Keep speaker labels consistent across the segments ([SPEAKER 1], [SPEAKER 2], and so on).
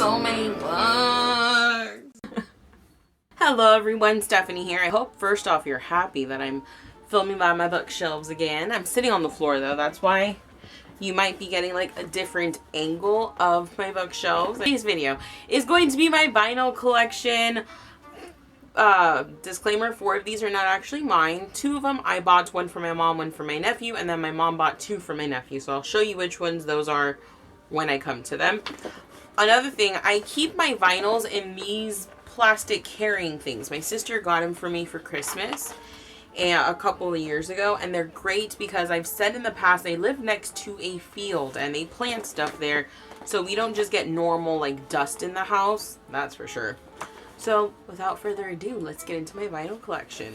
[SPEAKER 1] so many books. Hello everyone, Stephanie here. I hope first off you're happy that I'm filming by my bookshelves again. I'm sitting on the floor though, that's why you might be getting like a different angle of my bookshelves. Today's video is going to be my vinyl collection. Disclaimer, 4 of these are not actually mine. 2 of them I bought, one for my mom, one for my nephew, and then my mom bought 2 for my nephew. So I'll show you which ones those are when I come to them. Another thing, I keep my vinyls in these plastic carrying things. My sister got them for me for Christmas a couple of years ago, and they're great because I've said in the past they live next to a field and they plant stuff there, so we don't just get normal like dust in the house, that's for sure. So without further ado, let's get into my vinyl collection.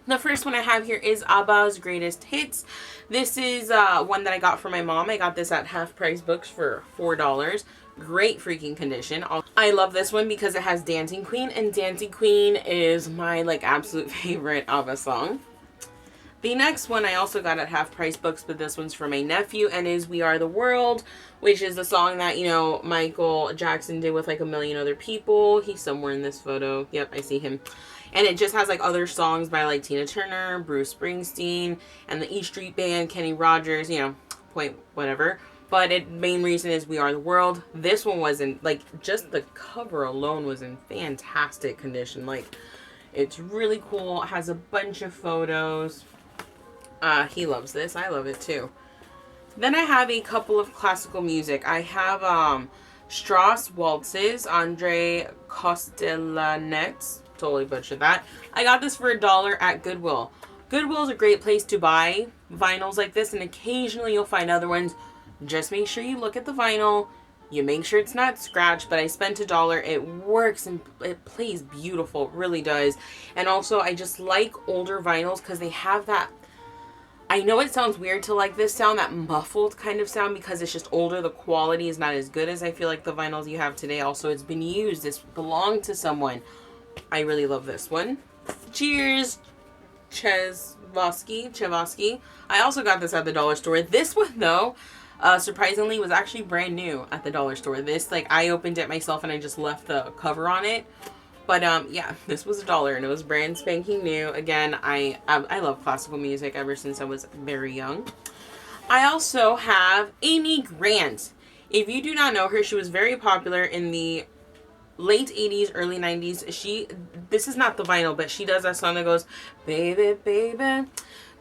[SPEAKER 1] The first one I have here is ABBA's Greatest Hits. This is one that I got from my mom. I got this at Half Price Books for $4. Great freaking condition. I love this one because it has Dancing Queen, and Dancing Queen is my like absolute favorite ABBA song. The next one I also got at Half Price Books, but this one's for my nephew, and is We Are the World, which is the song that, you know, Michael Jackson did with like a million other people. He's somewhere in this photo. Yep, I see him. And it just has like other songs by like Tina Turner, Bruce Springsteen, and the E Street Band, Kenny Rogers, you know, point whatever. But the main reason is We Are the World. This one wasn't, like, just the cover alone was in fantastic condition. Like, it's really cool. It has a bunch of photos. He loves this. I love it too. Then I have a couple of classical music. I have Strauss Waltzes, Andre Kostelanetz. Totally butchered that. I got this for $1 at Goodwill. Goodwill is a great place to buy vinyls like this, and occasionally you'll find other ones. Just make sure you look at the vinyl. You make sure it's not scratched, but I spent $1. It works and it plays beautiful. It really does. And also, I just like older vinyls because they have that, I know it sounds weird to like this sound, that muffled kind of sound, because it's just older. The quality is not as good as I feel like the vinyls you have today. Also, it's been used. It's belonged to someone. I really love this one. Cheers, Chevosky. I also got this at the dollar store. This one, though, surprisingly, was actually brand new at the dollar store. This, like, I opened it myself and I just left the cover on it. But, yeah, this was $1 and it was brand spanking new. Again, I love classical music ever since I was very young. I also have Amy Grant. If you do not know her, she was very popular in the late 80s, early 90s. This is not the vinyl, but she does that song that goes, baby, baby,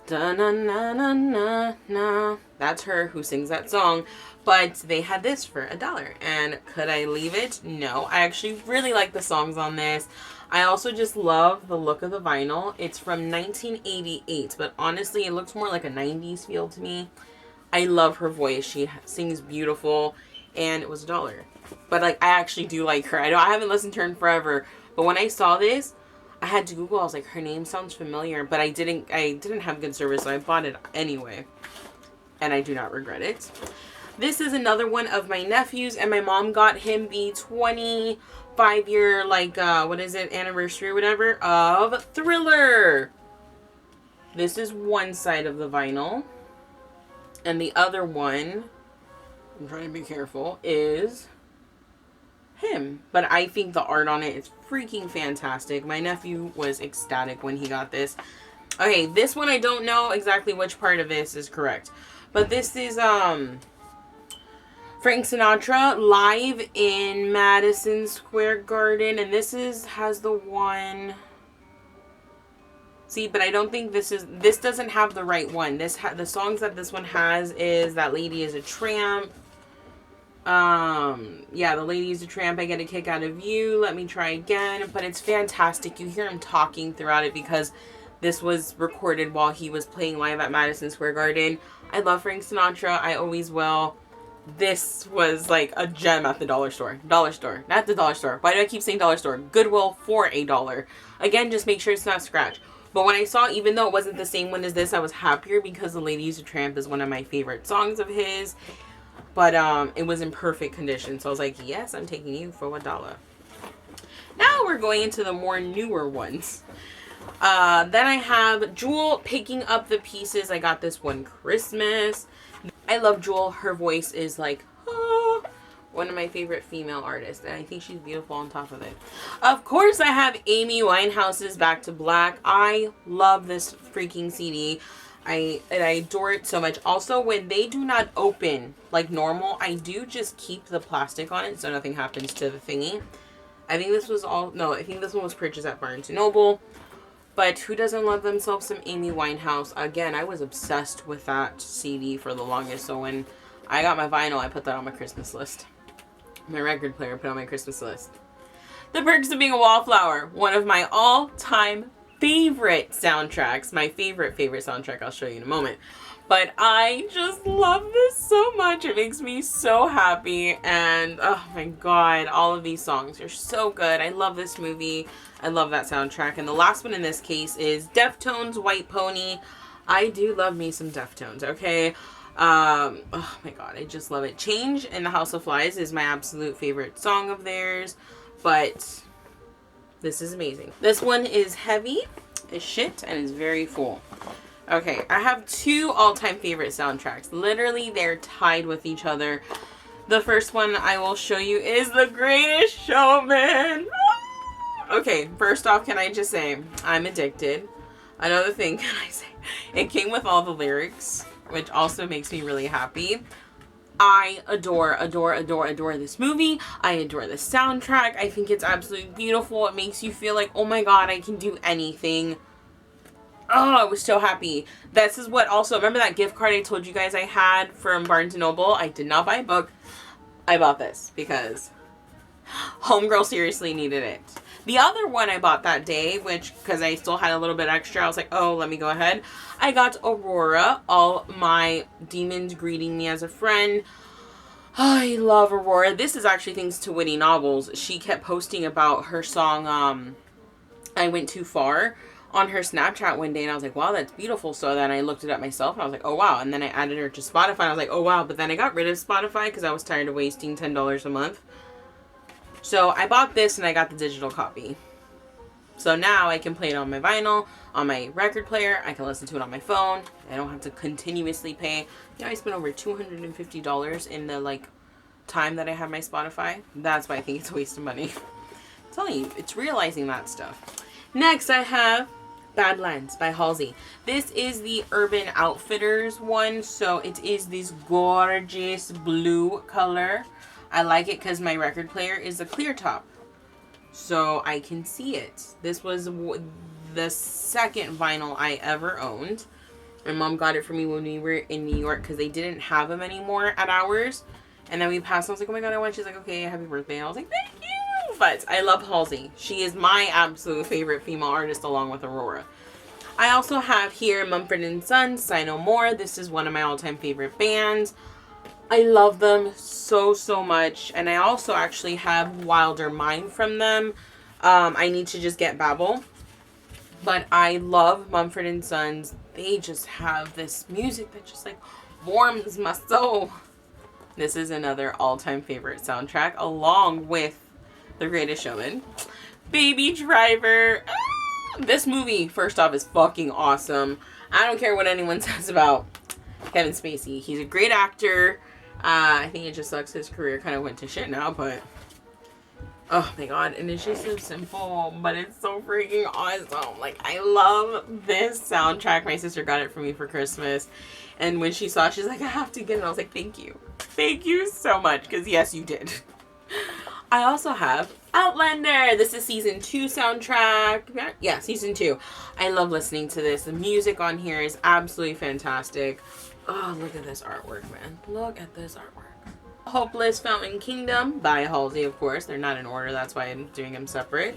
[SPEAKER 1] da na na na na na. That's her who sings that song. But they had this for $1. And could I leave it? No. I actually really like the songs on this. I also just love the look of the vinyl. It's from 1988, but honestly, it looks more like a 90s feel to me. I love her voice. She sings beautiful, and it was $1. But like, I actually do like her. I haven't listened to her in forever, but when I saw this, I had to Google. I was like, her name sounds familiar, but I didn't have good service, so I bought it anyway, and I do not regret it. This is another one of my nephews, and my mom got him the 25-year, like, what is it, anniversary or whatever, of Thriller. This is one side of the vinyl, and the other one, I'm trying to be careful, is him. But I think the art on it is freaking fantastic. My nephew was ecstatic when he got this. Okay, this one I don't know exactly which part of this is correct, but this is Frank Sinatra live in Madison Square Garden, and this has the one. See, but I don't think this doesn't have the right one. The songs that this one has is That Lady Is a Tramp. Yeah, The Lady Is a Tramp, I Get a Kick Out of You, Let Me Try Again. But it's fantastic. You hear him talking throughout it because this was recorded while he was playing live at Madison Square Garden. I love Frank Sinatra. I always will. This was like a gem at the dollar store. Dollar store, not the dollar store. Why do I keep saying dollar store? Goodwill for $1. Again, just make sure it's not scratched. But when I saw, even though it wasn't the same one as this, I was happier because The Lady Is a Tramp is one of my favorite songs of his. But it was in perfect condition. So I was like, yes, I'm taking you for $1. Now we're going into the more newer ones. Then I have Jewel, Picking Up the Pieces. I got this one Christmas. I love Jewel. Her voice is like, One of my favorite female artists, and I think she's beautiful on top of it. Of course, I have Amy Winehouse's Back to Black. I love this freaking CD. I adore it so much. Also, when they do not open like normal, I do just keep the plastic on it so nothing happens to the thingy. I think this was I think this one was purchased at Barnes & Noble. But who doesn't love themselves some Amy Winehouse? Again, I was obsessed with that CD for the longest. So when I got my vinyl, I put that on my Christmas list. My record player put on my Christmas list. The Perks of Being a Wallflower. One of my all-time favorite soundtracks. My favorite soundtrack. I'll show you in a moment. But I just love this so much. It makes me so happy. And oh my god, all of these songs are so good. I love this movie. I love that soundtrack. And the last one in this case is Deftones' White Pony. I do love me some Deftones, okay? Oh my god, I just love it. Change in the House of Flies is my absolute favorite song of theirs. But this is amazing. This one is heavy as shit and is very full. Okay, I have two all-time favorite soundtracks. Literally, they're tied with each other. The first one I will show you is The Greatest Showman. Okay, first off, can I just say, I'm addicted. Another thing, can I say, it came with all the lyrics, which also makes me really happy. I adore this movie. I adore the soundtrack. I think it's absolutely beautiful. It makes you feel like, oh my god, I can do anything. Oh, I was so happy. This is what also, remember that gift card I told you guys I had from Barnes & Noble? I did not buy a book. I bought this because homegirl seriously needed it. The other one I bought that day, which, because I still had a little bit extra, I was like, oh, let me go ahead. I got Aurora, All My Demons Greeting Me as a Friend. Oh, I love Aurora. This is actually thanks to Witty Novels. She kept posting about her song, I Went Too Far, on her Snapchat one day, and I was like, wow, that's beautiful. So then I looked it up myself, and I was like, oh, wow. And then I added her to Spotify, and I was like, oh, wow. But then I got rid of Spotify because I was tired of wasting $10 a month. So I bought this, and I got the digital copy. So now I can play it on my vinyl, on my record player. I can listen to it on my phone. I don't have to continuously pay. You know, I spent over $250 in the, time that I have my Spotify. That's why I think it's a waste of money. I'm telling you, it's realizing that stuff. Next, I have Badlands by Halsey. This is the Urban Outfitters one, so it is this gorgeous blue color. I like it because my record player is a clear top, so I can see it. This was the second vinyl I ever owned. My mom got it for me when we were in New York because they didn't have them anymore at ours. And then we passed, I was like, oh my god, I want. She's like, okay, happy birthday. I was like, thank you. But I love Halsey. She is my absolute favorite female artist along with Aurora. I also have here Mumford & Sons, Sigh No More. This is one of my all-time favorite bands. I love them so much. And I also actually have Wilder Mind from them. I need to just get Babel. But I love Mumford & Sons. They just have this music that just warms my soul. This is another all-time favorite soundtrack along with The Greatest Showman. Baby Driver. This movie, first off, is fucking awesome. I don't care what anyone says about Kevin Spacey. He's a great actor. I think it just sucks his career kind of went to shit now, but oh my god, and it's just so simple, but it's so freaking awesome. I love this soundtrack. My sister got it for me for Christmas, and when she saw it, she's like, I have to get it. I was like, thank you. Thank you so much, because yes, you did. I also have Outlander. This is season 2 soundtrack. Yeah, season 2. I love listening to this. The music on here is absolutely fantastic. Oh, look at this artwork, man. Look at this artwork. Hopeless Fountain Kingdom by Halsey, of course. They're not in order. That's why I'm doing them separate.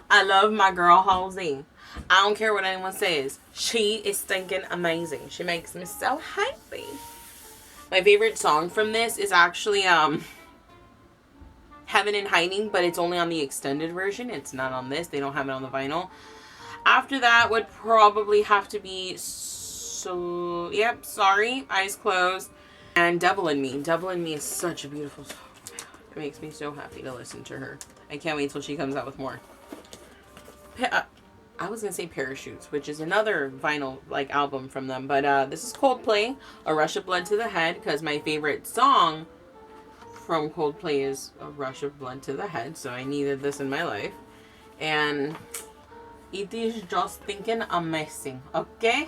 [SPEAKER 1] I love my girl Halsey. I don't care what anyone says. She is stinking amazing. She makes me so happy. My favorite song from this is actually Heaven in Hiding, but it's only on the extended version. It's not on this. They don't have it on the vinyl. After that would probably have to be Sorry, Eyes Closed, and Devil in Me. Devil in Me is such a beautiful song. It makes me so happy to listen to her. I can't wait till she comes out with more. I was gonna say Parachutes, which is another vinyl album from them, but this is Coldplay, A Rush of Blood to the Head, because my favorite song from Coldplay is A Rush of Blood to the Head, so I needed this in my life. And it is just thinking amazing, okay?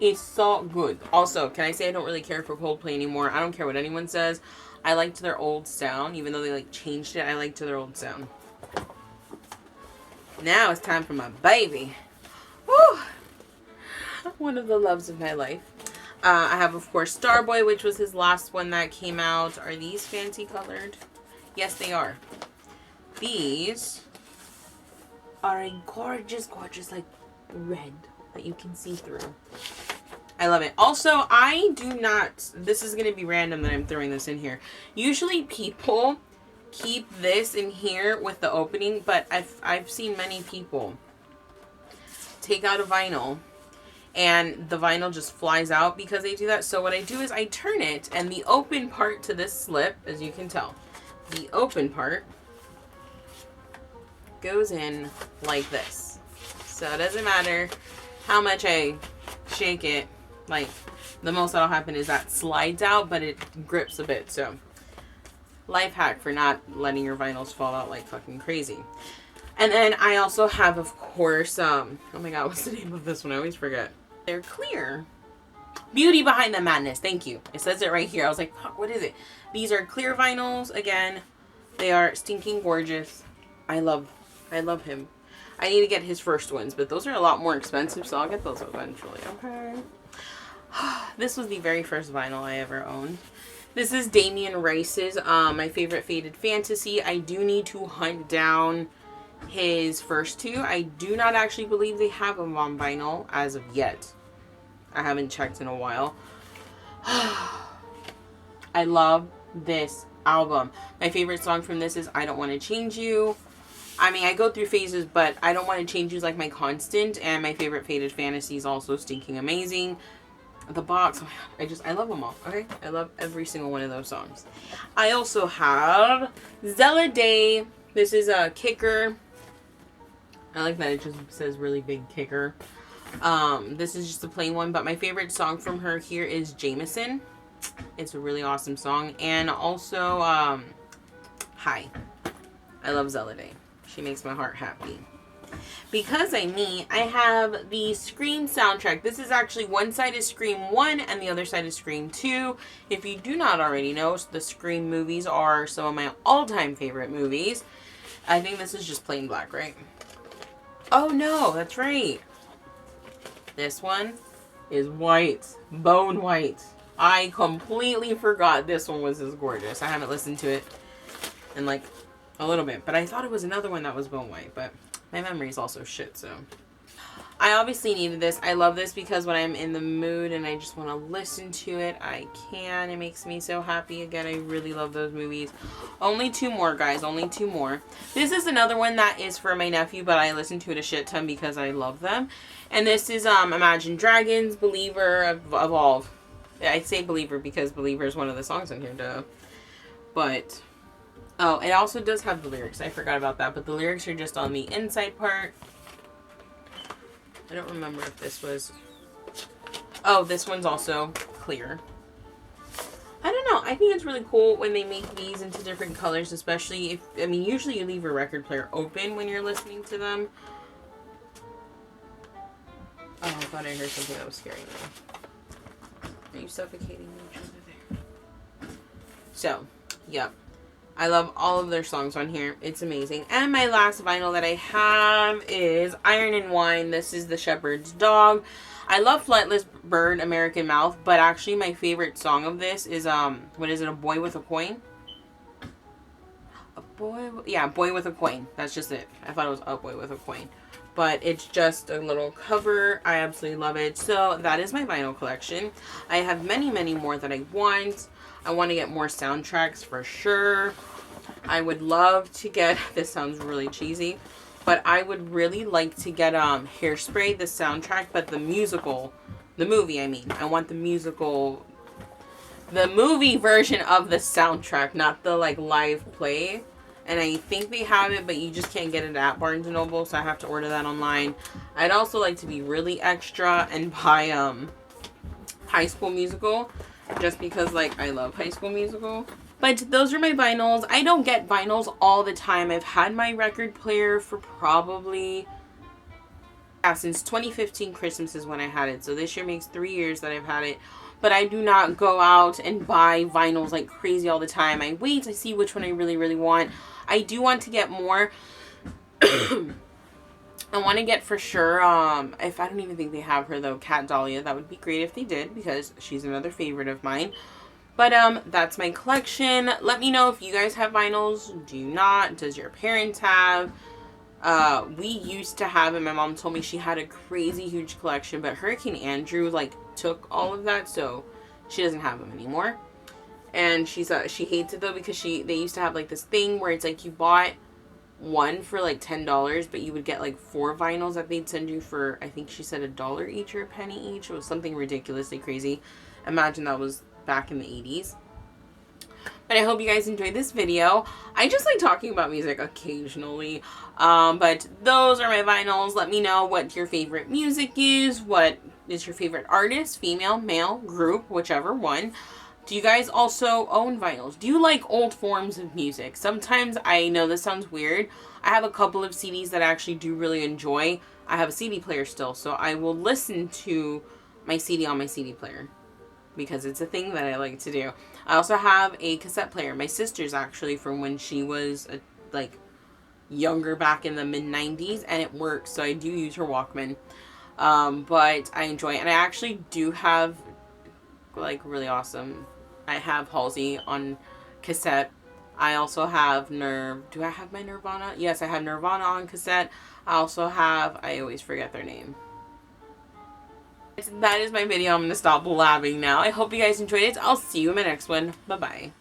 [SPEAKER 1] It's so good. Also, can I say I don't really care for Coldplay anymore? I don't care what anyone says. I liked their old sound, even though they like changed it. I liked their old sound. Now it's time for my baby. Woo! One of the loves of my life. I have, of course, Starboy, which was his last one that came out. Are these fancy colored? Yes, they are. These are a gorgeous, gorgeous, like, red that you can see through. I love it. Also, I do not... This is going to be random that I'm throwing this in here. Usually people keep this in here with the opening, but I've seen many people take out a vinyl and the vinyl just flies out because they do that. So what I do is I turn it, and the open part to this slip, as you can tell, the open part goes in like this. So it doesn't matter how much I shake it, like the most that'll happen is that slides out, but it grips a bit. So life hack for not letting your vinyls fall out like fucking crazy. And then I also have, of course, oh my god, what's the name of this one? I always forget. They're clear. Beauty Behind the Madness. Thank you. It says it right here. I was like, fuck, what is it? These are clear vinyls. Again, they are stinking gorgeous. I love him. I need to get his first ones, but those are a lot more expensive, so I'll get those eventually. Okay. This was the very first vinyl I ever owned. This is Damien Rice's My Favorite Faded Fantasy. I do need to hunt down his first two. I do not actually believe they have them on vinyl as of yet. I haven't checked in a while. I love this album. My favorite song from this is I Don't Want to Change You. I mean, I go through phases, but I Don't Want to Change You is like my constant. And My Favorite Faded Fantasy is also stinking amazing. The box, oh my God, I love them all, okay? I love every single one of those songs. I also have Zella Day. This is a kicker. I like that it just says really big kicker. This is just a plain one, but my favorite song from her here is Jameson. It's a really awesome song. And also, Hi. I love Zella Day. She makes my heart happy. Because I have the Scream soundtrack. This is actually one side is Scream 1 and the other side is Scream 2. If you do not already know, the Scream movies are some of my all-time favorite movies. I think this is just plain black, right? Oh no, that's right. This one is white. Bone white. I completely forgot this one was as gorgeous. I haven't listened to it in like a little bit, but I thought it was another one that was bone white, but my memory is also shit, so. I obviously needed this. I love this because when I'm in the mood and I just want to listen to it, I can. It makes me so happy. Again, I really love those movies. Only two more, guys. Only two more. This is another one that is for my nephew, but I listen to it a shit ton because I love them. And this is Imagine Dragons, Believer, Evolve. I say Believer because Believer is one of the songs in here, duh. But... oh, it also does have the lyrics. I forgot about that. But the lyrics are just on the inside part. I don't remember if this was... oh, this one's also clear. I don't know. I think it's really cool when they make these into different colors. Especially if... I mean, usually you leave your record player open when you're listening to them. Oh, I thought I heard something that was scaring me. Are you suffocating me over there? So, yep. I love all of their songs on here. It's amazing. And my last vinyl that I have is Iron and Wine. This is The Shepherd's Dog. I love Flightless Bird, American Mouth, but actually my favorite song of this is, what is it, A Boy with a Coin? Yeah, Boy with a Coin. That's just it. I thought it was A Boy with a Coin. But it's just a little cover. I absolutely love it. So that is my vinyl collection. I have many, many more that I want. I want to get more soundtracks for sure. I would love to get, this sounds really cheesy, but I would really like to get Hairspray, the soundtrack, but the musical, the movie, I mean. I want the musical, the movie version of the soundtrack, not the like live play. And I think they have it, but you just can't get it at Barnes & Noble, so I have to order that online. I'd also like to be really extra and buy High School Musical, just because, like, I love High School Musical. But those are my vinyls. I don't get vinyls all the time. I've had my record player for probably, yeah, since 2015 Christmas is when I had it. So this year makes 3 years that I've had it. But I do not go out and buy vinyls like crazy all the time. I wait, I see which one I really, really want. I do want to get more. I want to get for sure, if I don't even think they have her though, Cat Dahlia. That would be great if they did, because she's another favorite of mine. But that's my collection. Let me know if you guys have vinyls. Do you not? Does your parents have? We used to have it. My mom told me she had a crazy huge collection, but Hurricane Andrew like took all of that, so she doesn't have them anymore. And she hates it though, because they used to have like this thing where it's like you bought one for like $10, but you would get like 4 vinyls that they'd send you for, I think she said $1 each or a penny each. It was something ridiculously crazy. Imagine that was back in the 80s. But I hope you guys enjoyed this video. I just like talking about music occasionally. But those are my vinyls. Let me know what your favorite music is. What is your favorite artist? Female, male, group, whichever one. Do you guys also own vinyls? Do you like old forms of music? Sometimes, I know this sounds weird, I have a couple of CDs that I actually do really enjoy. I have a CD player still, so I will listen to my CD on my CD player, because it's a thing that I like to do. I also have a cassette player. My sister's actually, from when she was like younger, back in the mid-90s, and it works, so I do use her Walkman. But I enjoy it, and I actually do have like really awesome, I have Halsey on cassette. I also have do I have my Nirvana? Yes, I have Nirvana on cassette. I also have, I always forget their name. That is my video. I'm going to stop blabbing now. I hope you guys enjoyed it. I'll see you in my next one. Bye-bye.